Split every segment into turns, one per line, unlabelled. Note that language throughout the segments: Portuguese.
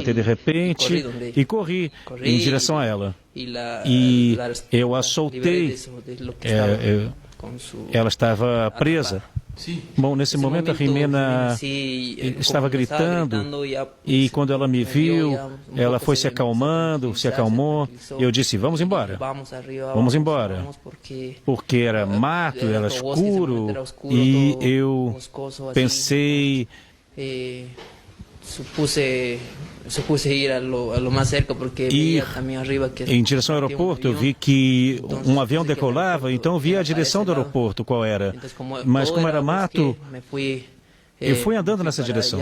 de repente e corri em direção a ela. E eu a soltei. Ela estava presa. Bom, nesse momento a Jimena estava gritando e quando ela me viu, ela foi se acalmando, se acalmou. Eu disse, vamos embora, porque era mato, era escuro e eu pensei...
supuse ir a lo más cerca porque veía também arriba que
em direção ao aeroporto. Eu vi que um avião decolava, então eu vi a direção do aeroporto, qual era. Mas como era mato, eu fui andando nessa direção.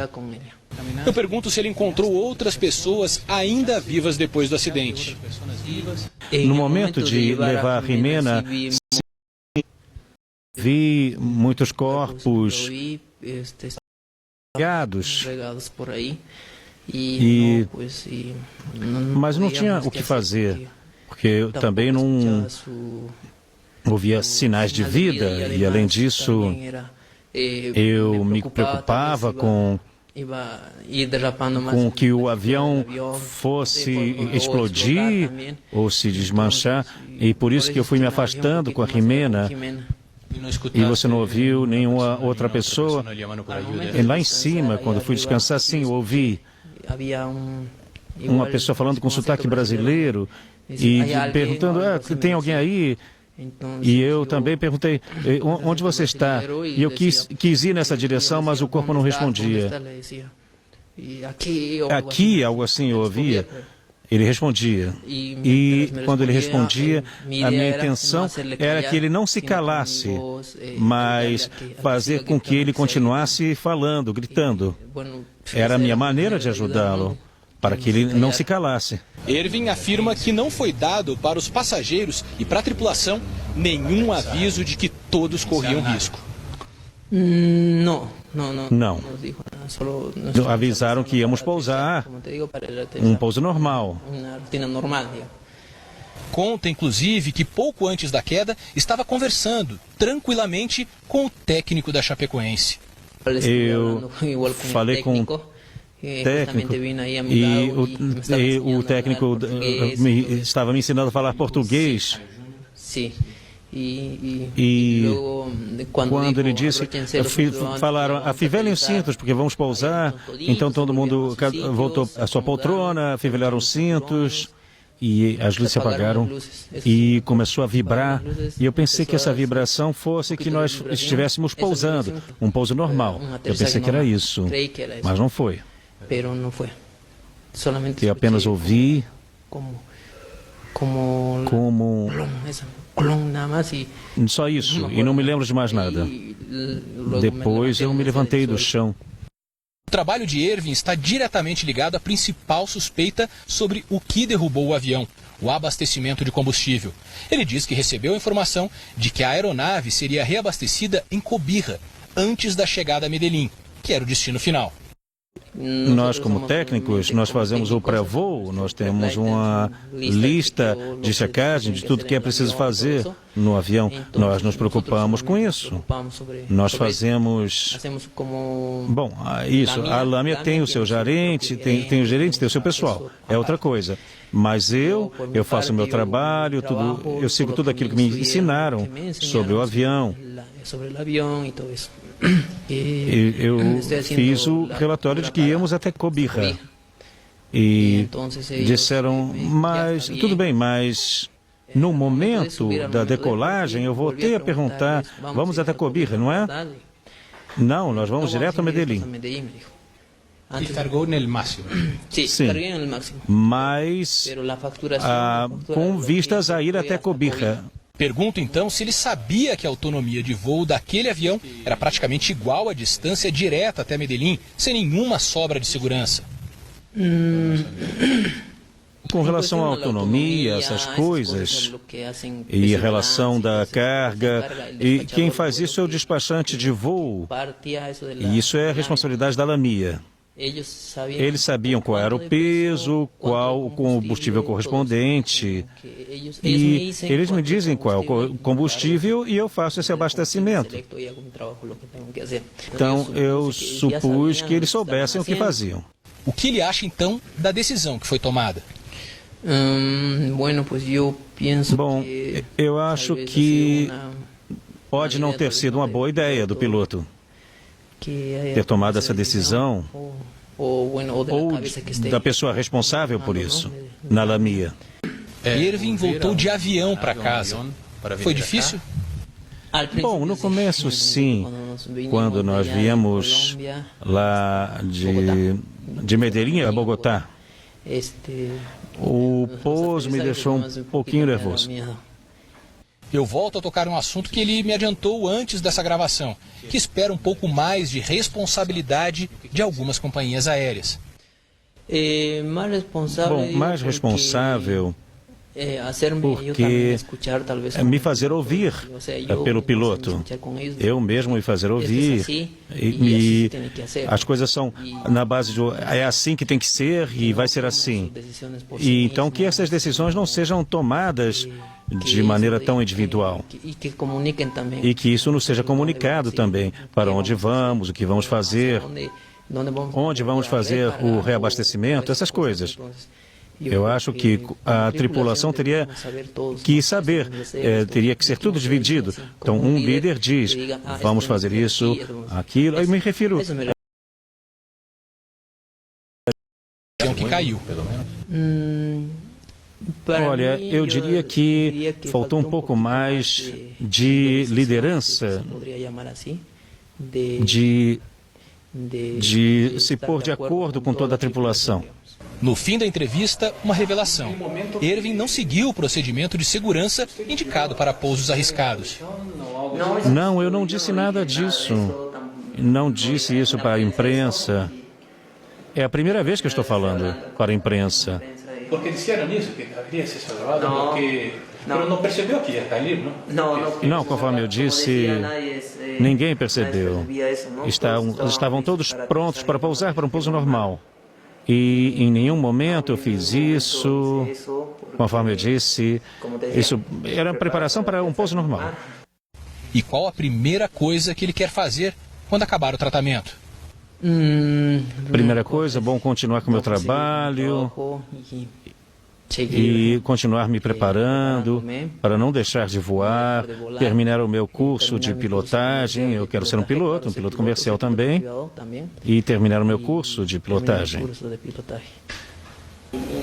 Eu pergunto se ele encontrou outras pessoas ainda vivas depois do acidente.
No momento de levar a Jimena, vi muitos corpos regados. Mas não tinha o que fazer, porque eu também não ouvia sinais de vida e, além disso, eu me preocupava com que o avião fosse explodir ou se desmanchar, e por isso que eu fui me afastando com a Jimena. E você não ouviu nenhuma outra pessoa? E lá em cima, quando fui descansar, sim, eu ouvi uma pessoa falando com sotaque brasileiro e perguntando, tem alguém aí? E eu também perguntei, onde você está? E eu quis ir nessa direção, mas o corpo não respondia. Aqui, algo assim, eu ouvia. Ele respondia. E quando ele respondia, a minha intenção era que ele não se calasse, mas fazer com que ele continuasse falando, gritando. Era a minha maneira de ajudá-lo, para que ele não se calasse.
Ervin afirma que não foi dado para os passageiros e para a tripulação nenhum aviso de que todos corriam risco.
Não.
Avisaram que íamos pousar um pouso normal.
Conta, inclusive, que pouco antes da queda estava conversando tranquilamente com o técnico da Chapecoense.
Eu falei com o técnico e o técnico estava me ensinando a falar português. E quando ele disse, falaram, afivelem os cintos porque vamos pousar. Então todo mundo voltou à sua poltrona, afivelaram os cintos e as luzes se apagaram e começou a vibrar. E eu pensei que essa vibração fosse que nós estivéssemos pousando, um pouso normal. Eu pensei que era isso, mas não foi. Eu apenas ouvi como só isso, e não me lembro de mais nada. Depois eu me levantei do chão.
O trabalho de Ervin está diretamente ligado à principal suspeita sobre o que derrubou o avião, o abastecimento de combustível. Ele diz que recebeu a informação de que a aeronave seria reabastecida em Cobija, antes da chegada a Medellín, que era o destino final.
Nós, como técnicos, nós fazemos o pré-voo, nós temos uma lista de checagem de tudo que é preciso fazer no avião. Nós nos preocupamos com isso. Nós fazemos... Bom, isso, a Lâmia tem o seu gerente, tem o gerente, tem o seu pessoal, é outra coisa. Mas eu faço o meu trabalho, eu sigo tudo aquilo que me ensinaram sobre o avião. Eu fiz o relatório de que íamos até Cobija. E disseram, mas tudo bem, mas no momento da decolagem eu voltei a perguntar, vamos até Cobija, não é? Não, nós vamos direto a Medellín. Sim, mas com vistas a ir até Cobija.
Pergunto então se ele sabia que a autonomia de voo daquele avião era praticamente igual à distância direta até Medellín, sem nenhuma sobra de segurança.
Com relação à autonomia, essas coisas, e relação da carga, e quem faz isso é o despachante de voo, e isso é a responsabilidade da Lamia. Eles sabiam qual era o peso, qual o combustível correspondente, e eles me dizem qual é o combustível e eu faço esse abastecimento. Então, eu supus que eles soubessem o que faziam.
O que ele acha, então, da decisão que foi tomada?
Bom, eu acho que pode não ter sido uma boa ideia do piloto ter tomado essa decisão, ou da pessoa responsável por isso, na Lamia.
Ervin voltou de avião para casa. Foi difícil?
Bom, no começo sim, quando nós viemos lá de Medellín a Bogotá, o pouso me deixou um pouquinho nervoso.
Eu volto a tocar um assunto que ele me adiantou antes dessa gravação, que espera um pouco mais de responsabilidade de algumas companhias aéreas.
Bom, mais responsável porque me fazer ouvir pelo piloto. Eu mesmo me fazer ouvir. E as coisas são na base de é assim que tem que ser e vai ser assim. E então que essas decisões não sejam tomadas de maneira tão individual. E que isso nos seja comunicado também para onde vamos, o que vamos fazer, onde vamos fazer o reabastecimento, essas coisas. Eu acho que a tripulação teria que saber, teria que ser tudo dividido. Então, um líder diz, vamos fazer isso, aquilo, eu me refiro...
que caiu.
Olha, eu diria que faltou um pouco mais de liderança, de se pôr de acordo com toda a tripulação.
No fim da entrevista, uma revelação. Ervin não seguiu o procedimento de segurança indicado para pousos arriscados.
Não, eu não disse nada disso. Não disse isso para a imprensa. É a primeira vez que eu estou falando para a imprensa.
Porque disseram isso, que havia se salvado, porque não percebeu que ia cair, não?
Não, conforme eu disse, ninguém percebeu. Estavam todos prontos para pousar para um pouso normal. E em nenhum momento eu fiz isso, conforme eu disse, isso era preparação para um pouso normal.
E qual a primeira coisa que ele quer fazer quando acabar o tratamento?
Primeira coisa, bom continuar com o meu trabalho e continuar me preparando para não deixar de voar, terminar o meu curso de pilotagem, eu quero ser um piloto comercial também, e terminar o meu curso de pilotagem.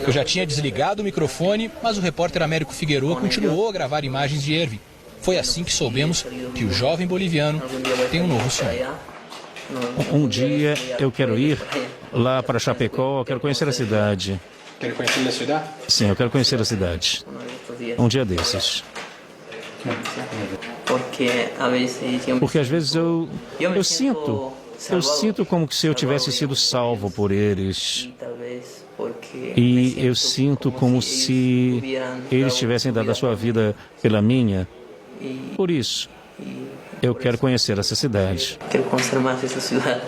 Eu já tinha desligado o microfone, mas o repórter Américo Figueroa continuou a gravar imagens de Ervin. Foi assim que soubemos que o jovem boliviano tem um novo sonho.
Um dia eu quero ir lá para Chapecó, eu quero conhecer a cidade.
Quer conhecer a cidade?
Sim, eu quero conhecer a cidade. Um dia desses. Porque às vezes eu sinto como se eu tivesse sido salvo por eles. E eu sinto como se eles tivessem dado a sua vida pela minha. Por isso, eu quero conhecer essa cidade.
Quero conhecer mais essa cidade.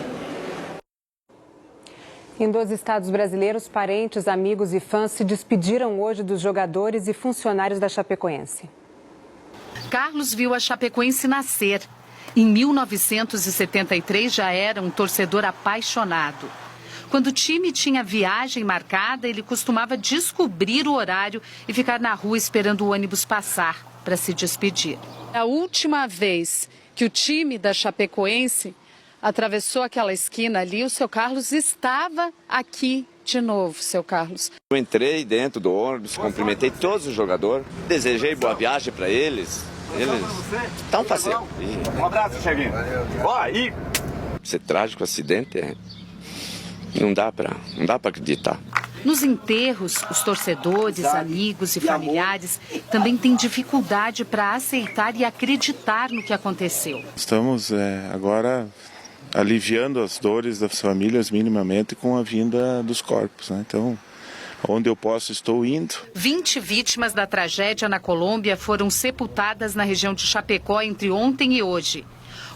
Em 2 estados brasileiros, parentes, amigos e fãs se despediram hoje dos jogadores e funcionários da Chapecoense.
Carlos viu a Chapecoense nascer. Em 1973 já era um torcedor apaixonado. Quando o time tinha viagem marcada, ele costumava descobrir o horário e ficar na rua esperando o ônibus passar para se despedir. A última vez que o time da Chapecoense atravessou aquela esquina ali, o seu Carlos estava aqui de novo, seu Carlos.
Eu entrei dentro do ônibus, cumprimentei todos os jogadores, desejei boa viagem para eles. Eles estão fazendo.
Um abraço, Cheguinho. Aí.
Esse trágico acidente não dá para acreditar.
Nos enterros, os torcedores, amigos e familiares também têm dificuldade para aceitar e acreditar no que aconteceu.
Estamos agora aliviando as dores das famílias minimamente com a vinda dos corpos, né? Então, onde eu posso, estou indo. 20
vítimas da tragédia na Colômbia foram sepultadas na região de Chapecó entre ontem e hoje.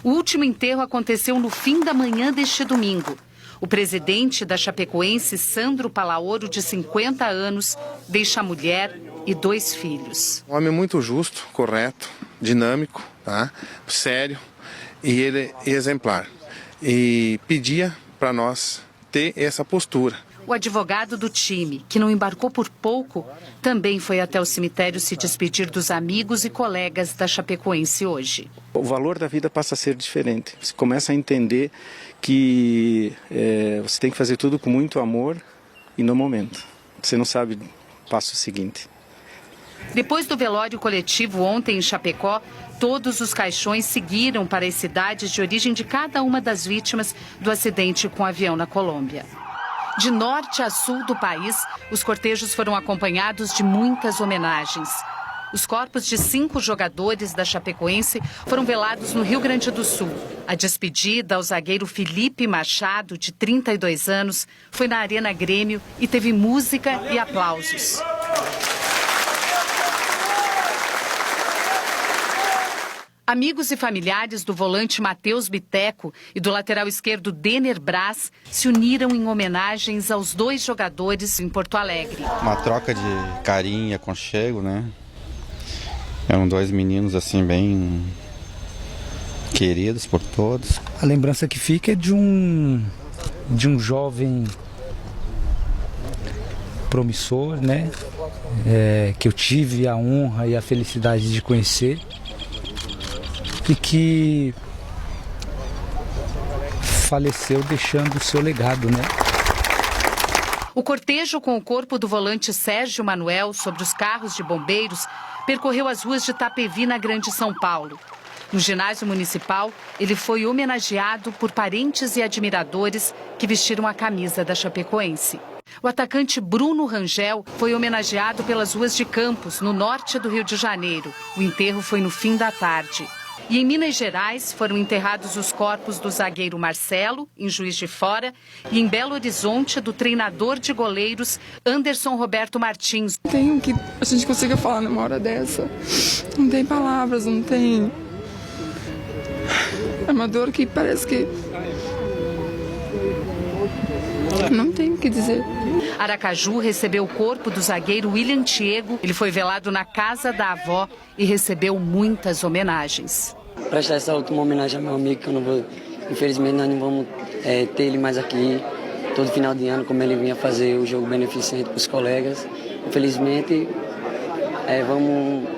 O último enterro aconteceu no fim da manhã deste domingo. O presidente da Chapecoense, Sandro Palaoro, de 50 anos, deixa a mulher e 2 filhos.
Um homem muito justo, correto, dinâmico, tá? Sério e ele exemplar. E pedia para nós ter essa postura.
O advogado do time, que não embarcou por pouco, também foi até o cemitério se despedir dos amigos e colegas da Chapecoense hoje.
O valor da vida passa a ser diferente. Você começa a entender que você tem que fazer tudo com muito amor e no momento. Você não sabe o passo seguinte.
Depois do velório coletivo ontem em Chapecó, todos os caixões seguiram para as cidades de origem de cada uma das vítimas do acidente com o avião na Colômbia. De norte a sul do país, os cortejos foram acompanhados de muitas homenagens. Os corpos de 5 jogadores da Chapecoense foram velados no Rio Grande do Sul. A despedida ao zagueiro Felipe Machado, de 32 anos, foi na Arena Grêmio e teve música e aplausos. Amigos e familiares do volante Matheus Biteco e do lateral esquerdo Denner Braz se uniram em homenagens aos 2 jogadores em Porto Alegre.
Uma troca de carinho e aconchego, né? Eram 2 meninos assim bem queridos por todos.
A lembrança que fica é de um jovem promissor, né? Que eu tive a honra e a felicidade de conhecer. E que faleceu deixando o seu legado, né?
O cortejo com o corpo do volante Sérgio Manuel sobre os carros de bombeiros percorreu as ruas de Itapevi, na Grande São Paulo. No ginásio municipal, ele foi homenageado por parentes e admiradores que vestiram a camisa da Chapecoense. O atacante Bruno Rangel foi homenageado pelas ruas de Campos, no norte do Rio de Janeiro. O enterro foi no fim da tarde. E em Minas Gerais foram enterrados os corpos do zagueiro Marcelo, em Juiz de Fora, e em Belo Horizonte do treinador de goleiros Anderson Roberto Martins.
Tem o que a gente consiga falar numa hora dessa. Não tem palavras, não tem... É uma dor que parece que... Não tem o que dizer.
Aracaju recebeu o corpo do zagueiro William Tiego. Ele foi velado na casa da avó e recebeu muitas homenagens.
Prestar essa última homenagem ao meu amigo, que eu não vou, infelizmente nós não vamos ter ele mais aqui todo final de ano, como ele vinha fazer o jogo beneficente para os colegas. Infelizmente, vamos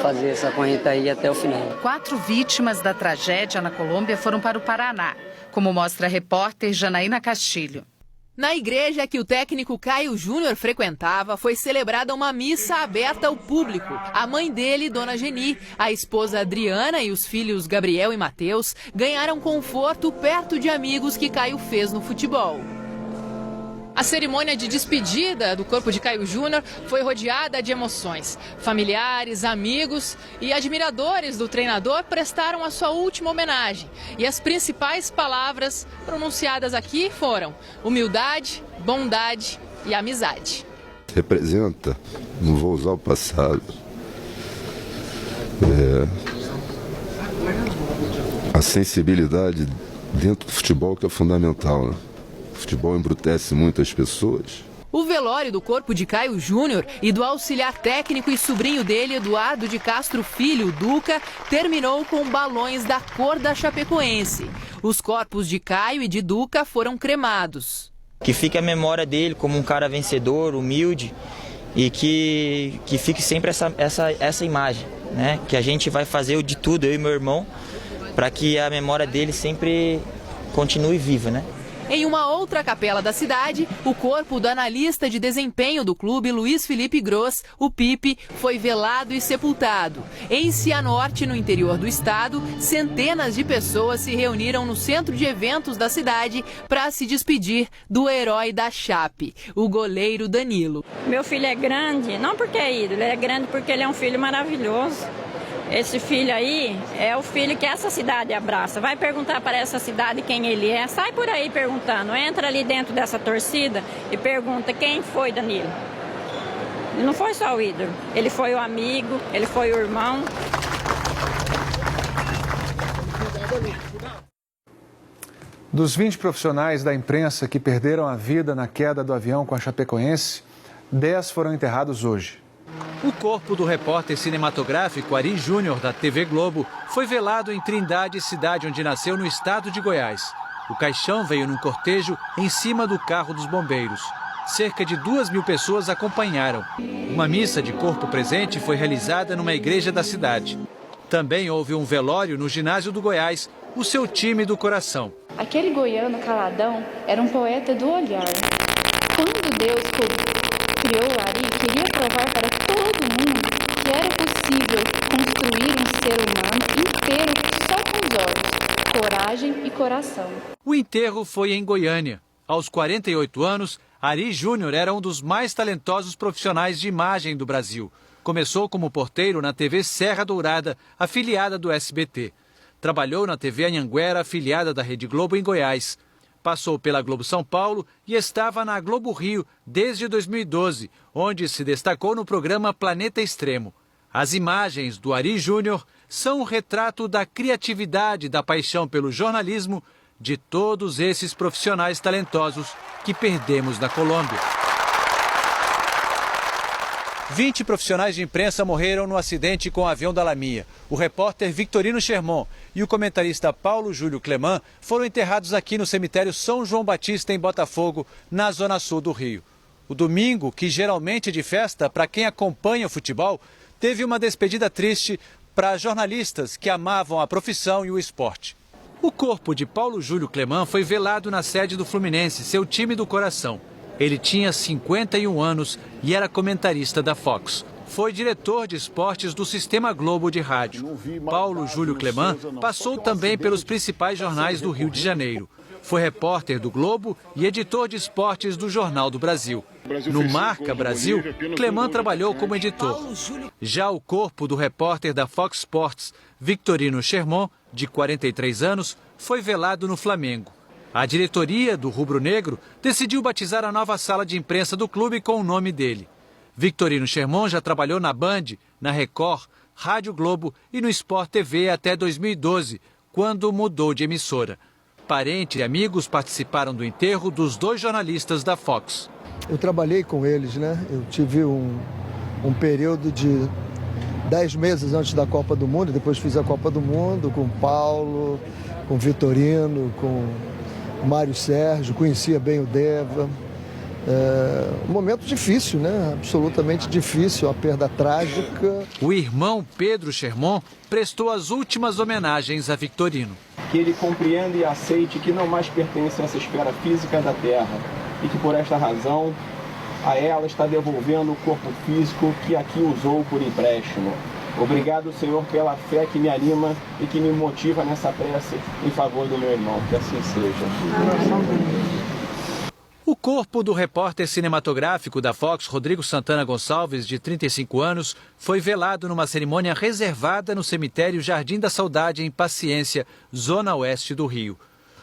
fazer essa corrente aí até o final.
4 vítimas da tragédia na Colômbia foram para o Paraná, como mostra a repórter Janaína Castilho.
Na igreja que o técnico Caio Júnior frequentava, foi celebrada uma missa aberta ao público. A mãe dele, Dona Geni, a esposa Adriana e os filhos Gabriel e Mateus ganharam conforto perto de amigos que Caio fez no futebol. A cerimônia de despedida do corpo de Caio Júnior foi rodeada de emoções. Familiares, amigos e admiradores do treinador prestaram a sua última homenagem. E as principais palavras pronunciadas aqui foram humildade, bondade e amizade.
Representa, não vou usar o passado, a sensibilidade dentro do futebol, que é fundamental, né? O futebol embrutece muito as pessoas.
O velório do corpo de Caio Júnior e do auxiliar técnico e sobrinho dele, Eduardo de Castro Filho, Duca, terminou com balões da cor da Chapecoense. Os corpos de Caio e de Duca foram cremados.
Que fique a memória dele como um cara vencedor, humilde, e que fique sempre essa imagem, né? Que a gente vai fazer o de tudo, eu e meu irmão, para que a memória dele sempre continue viva, né?
Em uma outra capela da cidade, o corpo do analista de desempenho do clube, Luiz Felipe Gross, o Pipe, foi velado e sepultado. Em Cianorte, no interior do estado, centenas de pessoas se reuniram no centro de eventos da cidade para se despedir do herói da Chape, o goleiro Danilo.
Meu filho é grande, não porque é ídolo, ele é grande porque ele é um filho maravilhoso. Esse filho aí é o filho que essa cidade abraça. Vai perguntar para essa cidade quem ele é. Sai por aí perguntando. Entra ali dentro dessa torcida e pergunta quem foi Danilo. Ele não foi só o ídolo. Ele foi o amigo, ele foi o irmão.
Dos 20 profissionais da imprensa que perderam a vida na queda do avião com a Chapecoense, 10 foram enterrados hoje.
O corpo do repórter cinematográfico Ari Júnior, da TV Globo, foi velado em Trindade, cidade onde nasceu no estado de Goiás. O caixão veio num cortejo em cima do carro dos bombeiros. Cerca de 2.000 pessoas acompanharam. Uma missa de corpo presente foi realizada numa igreja da cidade. Também houve um velório no ginásio do Goiás, o seu time do coração.
Aquele goiano caladão era um poeta do olhar. Quando Deus criou o Ari, queria provar para todo mundo que era possível construir um ser humano inteiro só com os olhos, coragem e coração.
O enterro foi em Goiânia. Aos 48 anos, Ari Júnior era um dos mais talentosos profissionais de imagem do Brasil. Começou como porteiro na TV Serra Dourada, afiliada do SBT. Trabalhou na TV Anhanguera, afiliada da Rede Globo, em Goiás. Passou pela Globo São Paulo e estava na Globo Rio desde 2012, onde se destacou no programa Planeta Extremo. As imagens do Ari Júnior são um retrato da criatividade, da paixão pelo jornalismo de todos esses profissionais talentosos que perdemos na Colômbia. 20 profissionais de imprensa morreram no acidente com o avião da Lamia. O repórter Victorino Sherman e o comentarista Paulo Júlio Cleman foram enterrados aqui no cemitério São João Batista, em Botafogo, na zona sul do Rio. O domingo, que geralmente é de festa para quem acompanha o futebol, teve uma despedida triste para jornalistas que amavam a profissão e o esporte. O corpo de Paulo Júlio Cleman foi velado na sede do Fluminense, seu time do coração. Ele tinha 51 anos e era comentarista da Fox. Foi diretor de esportes do Sistema Globo de rádio. Paulo Júlio Cleman passou também pelos principais jornais do Rio de Janeiro. Foi repórter do Globo e editor de esportes do Jornal do Brasil. No Marca Brasil, Cleman trabalhou como editor. Já o corpo do repórter da Fox Sports, Victorino Sherman, de 43 anos, foi velado no Flamengo. A diretoria do Rubro Negro decidiu batizar a nova sala de imprensa do clube com o nome dele. Victorino Sherman já trabalhou na Band, na Record, Rádio Globo e no Sport TV até 2012, quando mudou de emissora. Parentes e amigos participaram do enterro dos 2 jornalistas da Fox.
Eu trabalhei com eles, né? Eu tive um período de 10 meses antes da Copa do Mundo, depois fiz a Copa do Mundo com o Paulo, com o Vitorino, com o Mário Sérgio, conhecia bem o Deva. Um momento difícil, né? Absolutamente difícil, uma perda trágica.
O irmão Pedro Sherman prestou as últimas homenagens a Victorino.
Que ele compreenda e aceite que não mais pertence a essa esfera física da Terra e que por esta razão a ela está devolvendo o corpo físico que aqui usou por empréstimo. Obrigado, Senhor, pela fé que me anima e que me motiva nessa prece em favor do meu irmão. Que assim seja.
O corpo do repórter cinematográfico da Fox, Rodrigo Santana Gonçalves, de 35 anos, foi velado numa cerimônia reservada no cemitério Jardim da Saudade, em Paciência, zona oeste do Rio.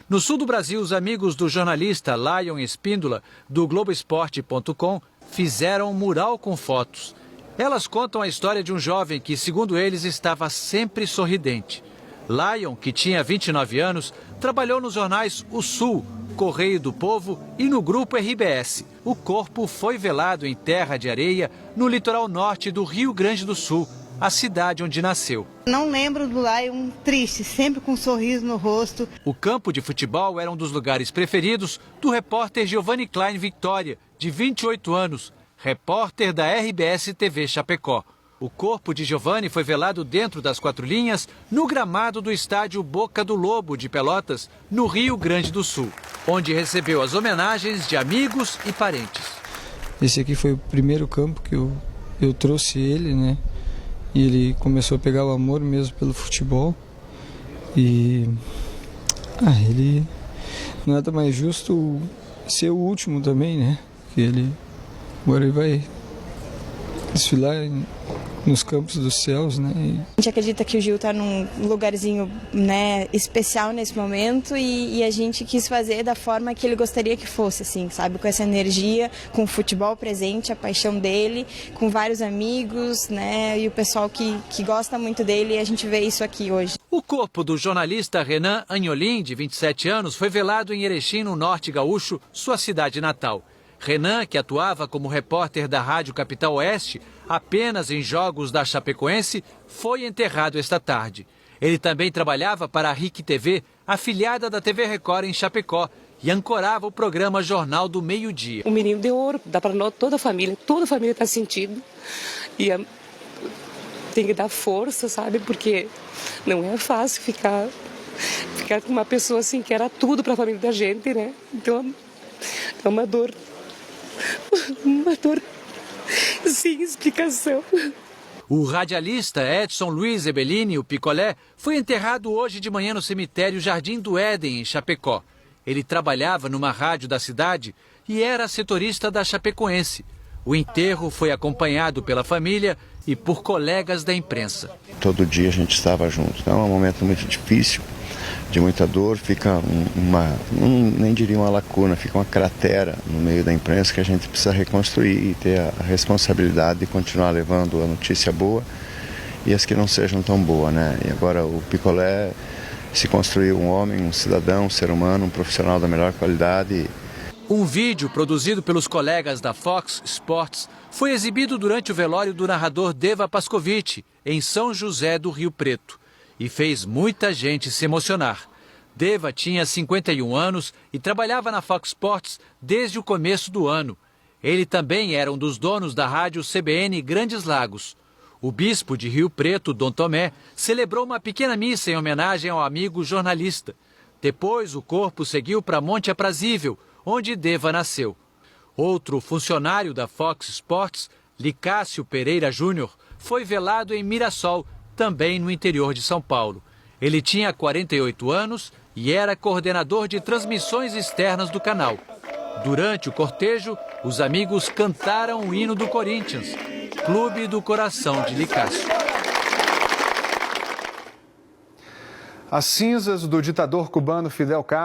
No sul do Brasil, os amigos do jornalista Lion Espíndola, do Globoesporte.com, fizeram um mural com fotos. Elas contam a história de um jovem que, segundo eles, estava sempre sorridente. Lion, que tinha 29 anos, trabalhou nos jornais O Sul, Correio do Povo e no Grupo RBS. O corpo foi velado em terra de areia no litoral norte do Rio Grande do Sul, a cidade onde nasceu.
Não lembro do Lion triste, sempre com um sorriso no rosto.
O campo de futebol era um dos lugares preferidos do repórter Giovanni Klein Victoria, de 28 anos, repórter da RBS TV Chapecó. O corpo de Giovanni foi velado dentro das 4 linhas, no gramado do estádio Boca do Lobo de Pelotas, no Rio Grande do Sul, onde recebeu as homenagens de amigos e parentes.
Esse aqui foi o primeiro campo que eu trouxe ele, né? E ele começou a pegar o amor mesmo pelo futebol. E ele nada mais justo ser o último também, né? Que ele agora ele vai desfilar nos campos dos céus, né?
A gente acredita que o Gil está num lugarzinho, né, especial nesse momento e a gente quis fazer da forma que ele gostaria que fosse, assim, sabe? Com essa energia, com o futebol presente, a paixão dele, com vários amigos, né? E o pessoal que gosta muito dele, e a gente vê isso aqui hoje.
O corpo do jornalista Renan Anholim, de 27 anos, foi velado em Erechim, no norte gaúcho, sua cidade natal. Renan, que atuava como repórter da Rádio Capital Oeste, apenas em jogos da Chapecoense, foi enterrado esta tarde. Ele também trabalhava para a RIC TV, afiliada da TV Record em Chapecó, e ancorava o programa Jornal do Meio-Dia.
Um menino de ouro, dá para nós, toda a família está sentindo. E tem que dar força, sabe? Porque não é fácil ficar com uma pessoa assim que era tudo para a família da gente, né? Então, é uma dor sem explicação.
O radialista Edson Luiz Ebelini, o Picolé, foi enterrado hoje de manhã no cemitério Jardim do Éden, em Chapecó. Ele trabalhava numa rádio da cidade e era setorista da Chapecoense. O enterro foi acompanhado pela família e por colegas da imprensa.
Todo dia a gente estava junto. Então é um momento muito difícil, de muita dor, fica nem diria uma lacuna, fica uma cratera no meio da imprensa que a gente precisa reconstruir e ter a responsabilidade de continuar levando a notícia boa e as que não sejam tão boas, né? E agora o Picolé se construiu um homem, um cidadão, um ser humano, um profissional da melhor qualidade.
Um vídeo produzido pelos colegas da Fox Sports foi exibido durante o velório do narrador Deva Pascovitch, em São José do Rio Preto, e fez muita gente se emocionar. Deva tinha 51 anos e trabalhava na Fox Sports desde o começo do ano. Ele também era um dos donos da rádio CBN Grandes Lagos. O bispo de Rio Preto, Dom Tomé, celebrou uma pequena missa em homenagem ao amigo jornalista. Depois, o corpo seguiu para Monte Aprazível, onde Deva nasceu. Outro funcionário da Fox Sports, Licácio Pereira Júnior, foi velado em Mirassol, também no interior de São Paulo. Ele tinha 48 anos e era coordenador de transmissões externas do canal. Durante o cortejo, os amigos cantaram o hino do Corinthians, Clube do Coração de Licácio.
As cinzas do ditador cubano Fidel Castro